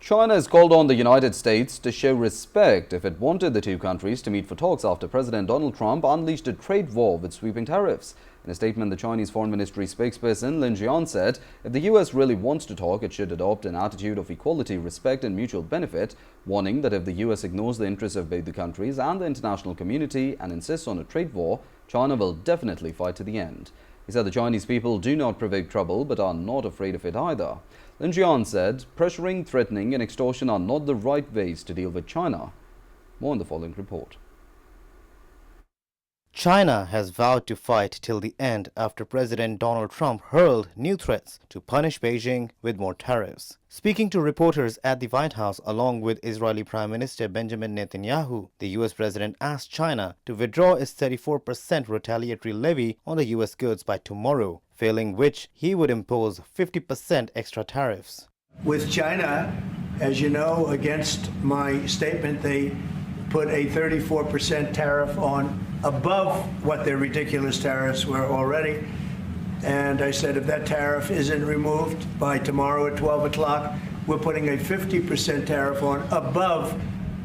China has called on the United States to show respect if it wanted the two countries to meet for talks after President Donald Trump unleashed a trade war with sweeping tariffs. In a statement, the Chinese Foreign Ministry spokesperson Lin Jian said if the US really wants to talk, it should adopt an attitude of equality, respect and mutual benefit, warning that if the US ignores the interests of both the countries and the international community and insists on a trade war, China will definitely fight to the end. He said the Chinese people do not provoke trouble but are not afraid of it either. Lin Jian said pressuring, threatening and extortion are not the right ways to deal with China. More in the following report. China has vowed to fight till the end after President Donald Trump hurled new threats to punish Beijing with more tariffs. Speaking to reporters at the White House along with Israeli Prime Minister Benjamin Netanyahu, the US president asked China to withdraw its 34% retaliatory levy on the US goods by tomorrow, failing which he would impose 50% extra tariffs. With China, as you know, against my statement, they put a 34% tariff on above what their ridiculous tariffs were already. And I said if that tariff isn't removed by tomorrow at 12 o'clock, we're putting a 50% tariff on above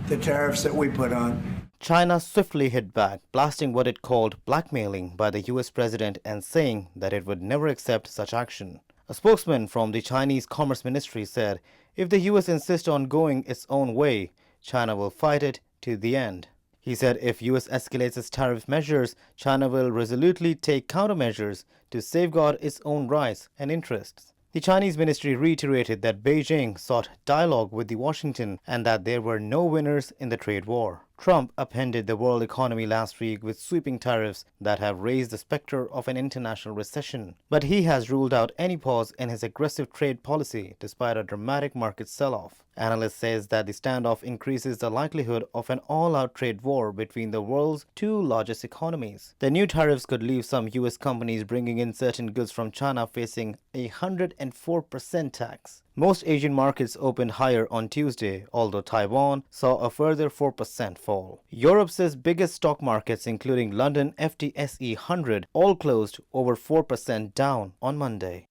the tariffs that we put on. China swiftly hit back, blasting what it called blackmailing by the US president and saying that it would never accept such action. A spokesman from the Chinese Commerce Ministry said if the US insists on going its own way, China will fight it to the end. He said if US escalates its tariff measures, China will resolutely take countermeasures to safeguard its own rights and interests. The Chinese ministry reiterated that Beijing sought dialogue with Washington and that there were no winners in the trade war. Trump upended the world economy last week with sweeping tariffs that have raised the specter of an international recession. But he has ruled out any pause in his aggressive trade policy despite a dramatic market sell-off. Analysts say that the standoff increases the likelihood of an all-out trade war between the world's two largest economies. The new tariffs could leave some US companies bringing in certain goods from China facing a 104% tax. Most Asian markets opened higher on Tuesday, although Taiwan saw a further 4% fall. Europe's biggest stock markets, including London FTSE 100, all closed over 4% down on Monday.